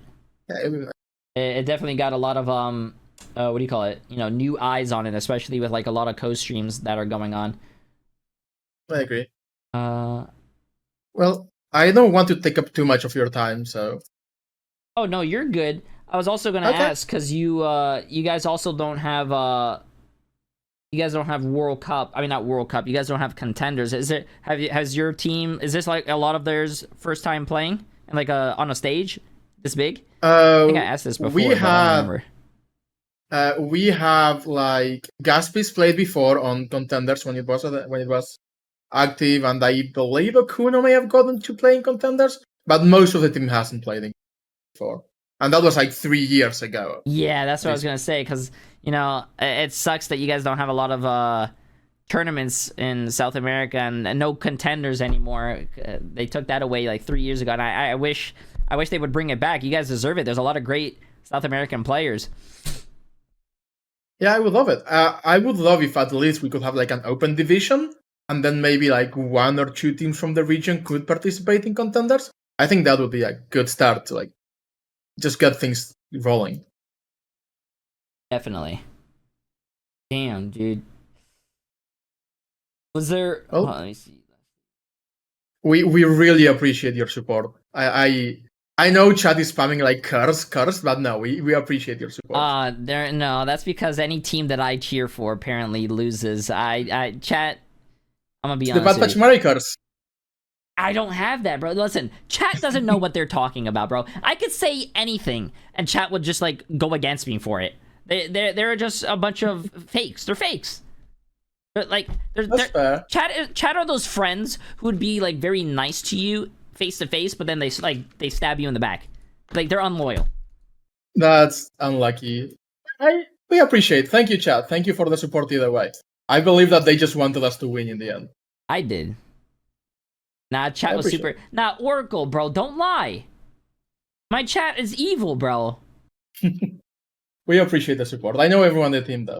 It would be nice. It definitely got a lot of what do you call it? New eyes on it, especially with like a lot of co-streams that are going on. I agree. Uh, Well, I don't want to take up too much of your time, so. oh no, you're good. I was also gonna Okay. ask because you guys also don't have World Cup. I mean, not World Cup. You guys don't have contenders. Has your team? Is this like a lot of theirs first time playing and like on a stage this big? I think I asked this before. We but I don't remember. we have like Gaspy's played before on contenders when it was active, and I believe Okuno may have gotten to play in contenders, but most of the team hasn't played in before, and that was like 3 years ago. Yeah, that's what I was gonna say because it sucks that you guys don't have a lot of tournaments in South America and no contenders anymore. They took that away like 3 years ago, and I wish they would bring it back. You guys deserve it. There's a lot of great South American players. Yeah, I would love it. I would love if at least we could have like an open division, and then maybe like 1 or 2 teams from the region could participate in contenders. I think that would be a good start to like just get things rolling. Definitely. Damn, dude. Was there? Oh. Let me see. We really appreciate your support. I know chat is spamming like curse, but no, we appreciate your support. No, that's because any team that I cheer for apparently loses. I chat. I'm gonna be honest. The Bad Patch Mario curse. I don't have that, bro. Listen, chat doesn't know what they're talking about, bro. I could say anything, and chat would just like go against me for it. They're just a bunch of fakes. They're fakes. That's fair. Chat are those friends who would be like very nice to you face to face, but then they stab you in the back. Like they're unloyal. That's unlucky. We appreciate. Thank you, chat. Thank you for the support either way. I believe that they just wanted us to win in the end. I did. Nah, chat was super. Nah, Oracle, bro, don't lie. My chat is evil, bro. We appreciate the support. I know everyone on the team does.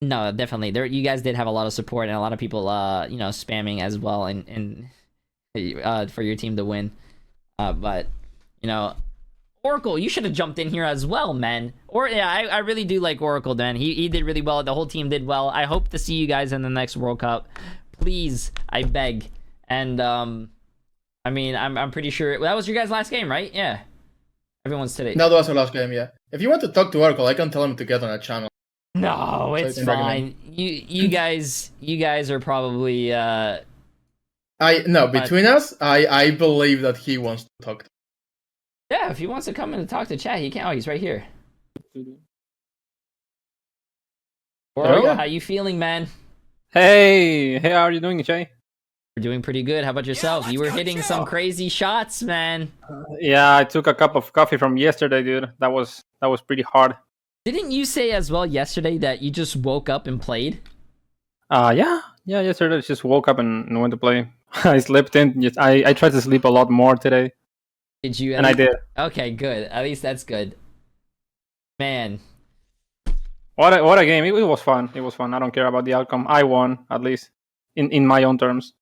No, definitely. You guys did have a lot of support and a lot of people, spamming as well, and for your team to win. But Oracle, you should have jumped in here as well, man. I really do like Oracle, Dan. He did really well. The whole team did well. I hope to see you guys in the next World Cup. Please, I beg. And I mean, I'm pretty sure that was your guys' last game, right? Yeah. Everyone's today. No, that was our last game. Yeah. If you want to talk to Oracle, I can tell him to get on a channel. No, it's fine. You guys are probably between us, I believe that he wants to talk. Yeah, if he wants to come in and talk to chat, he can. Oh, he's right here. Oracle, how you feeling, man? Hey, how are you doing, Jay? We're doing pretty good. How about yourself? You were hitting some crazy shots, man. Yeah, I took a cup of coffee from yesterday, dude. That was pretty hard. Didn't you say as well yesterday that you just woke up and played? Yeah. Yesterday I just woke up and went to play. I slept in. I tried to sleep a lot more today. Did you? And I did. Okay, good. At least that's good. Man. What a game! It was fun. It was fun. I don't care about the outcome. I won, at least in my own terms.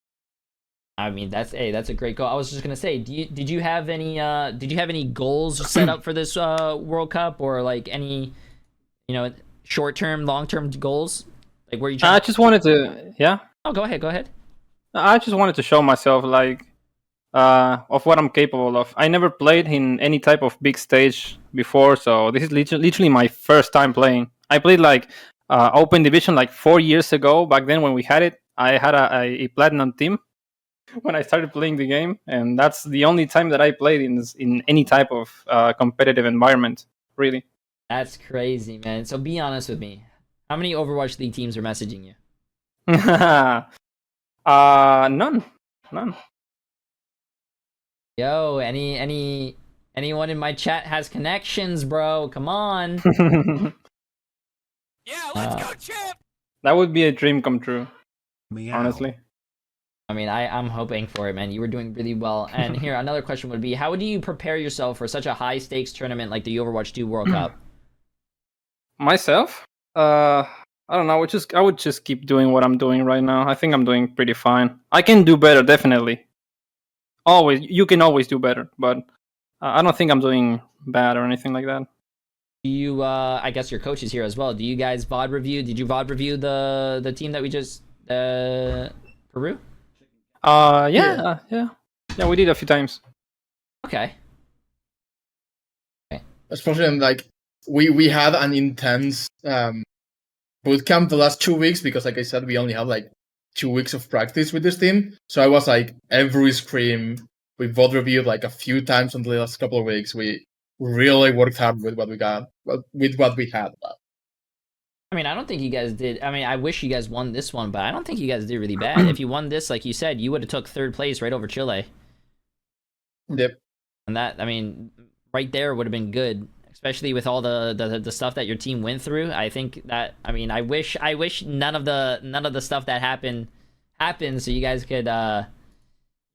I mean, that's a great goal. I was just gonna say, did you have any goals set up for this World Cup, or like any short term, long term goals? Like where you? I just wanted to. Yeah. Oh, go ahead. I just wanted to show myself of what I'm capable of. I never played in any type of big stage before, so this is literally my first time playing. I played Open Division 4 years ago. Back then when we had it, I had a platinum team when I started playing the game, and that's the only time that I played in any type of competitive environment, really. That's crazy, man. So be honest with me. How many Overwatch League teams are messaging you? None. Yo, anyone in my chat has connections, bro? Come on. Yeah, let's go, Chip. That would be a dream come true. Honestly. I mean, I'm hoping for it, man. You were doing really well. And here, another question would be, how do you prepare yourself for such a high-stakes tournament like the Overwatch 2 World Cup? Myself? I don't know. I would just keep doing what I'm doing right now. I think I'm doing pretty fine. I can do better, definitely. You can always do better, but I don't think I'm doing bad or anything like that. Do you? I guess your coach is here as well. Do you guys VOD review? Did you VOD review the team that we just Peru? Yeah. We did a few times. Okay. Especially like we had an intense boot camp the last 2 weeks because, like I said, we only had like 2 weeks of practice with this team. So I was like every scrim. We both reviewed like a few times in the last couple of weeks. We really worked hard with what we got, with what we had. I mean, I don't think you guys did. I mean, I wish you guys won this one, but I don't think you guys did really bad. If you won this, like you said, you would have took 3rd place right over Chile. Yep. And that, I mean, right there would have been good, especially with all the stuff that your team went through. I think that, I mean, I wish none of the stuff that happened, so you guys could,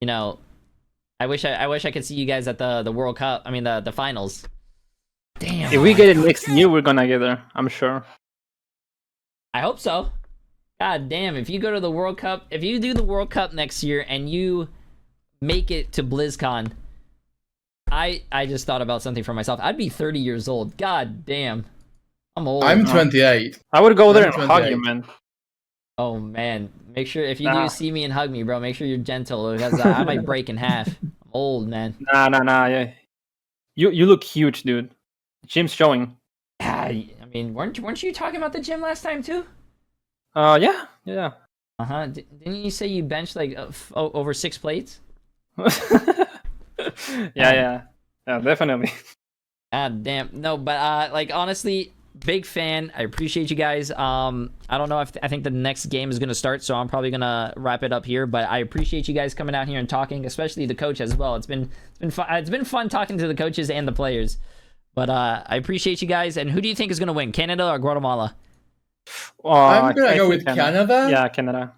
you know, I wish I could see you guys at the World Cup. I mean, the finals. Damn. If we get it next year, we're gonna get there. I'm sure. I hope so. God damn, if you go to the World Cup, if you do the World Cup next year and you make it to BlizzCon, I just thought about something for myself. I'd be 30 years old. God damn. I'm old. I'm 28. I would go there and 28. hug you, man. Oh man, make sure if you do see me and hug me, bro, make sure you're gentle because I might break in half. I'm old, man. Nah. Yeah. You look huge, dude. Gym's showing. I mean, weren't you talking about the gym last time too? Yeah. Didn't you say you benched like over 6 plates? Yeah, definitely. God damn. No, but like honestly, big fan. I appreciate you guys. I don't know if I think the next game is gonna start, so I'm probably gonna wrap it up here. But I appreciate you guys coming out here and talking, especially the coach as well. It's been fun. It's been fun talking to the coaches and the players. But I appreciate you guys. And who do you think is gonna win, Canada or Guatemala? I'm gonna go with Canada. Yeah, Canada.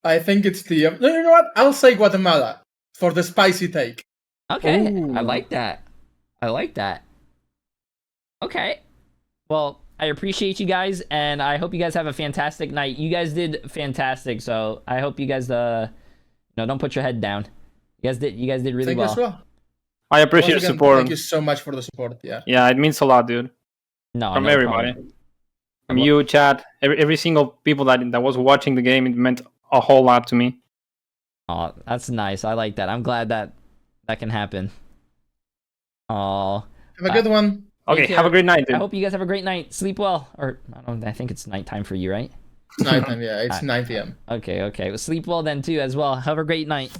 I think it's the. No, you know what? I'll say Guatemala for the spicy take. Okay, Ooh. I like that. Okay. Well, I appreciate you guys, and I hope you guys have a fantastic night. You guys did fantastic, so I hope you guys don't put your head down. You guys did really Thank well. you as well. I appreciate Once your again, support. Thank you so much for the support. Yeah. Yeah, it means a lot, dude. No, From no everybody. problem. From you, chat, every single people that was watching the game, it meant a whole lot to me. Oh, that's nice. I like that. I'm glad that can happen. Oh, Have a good one. Okay, care. have a great night, dude. I hope you guys have a great night. Sleep well. Or I think it's nighttime for you, right? Nighttime, yeah. It's 9 p.m. Okay. Well, sleep well then too as well. Have a great night.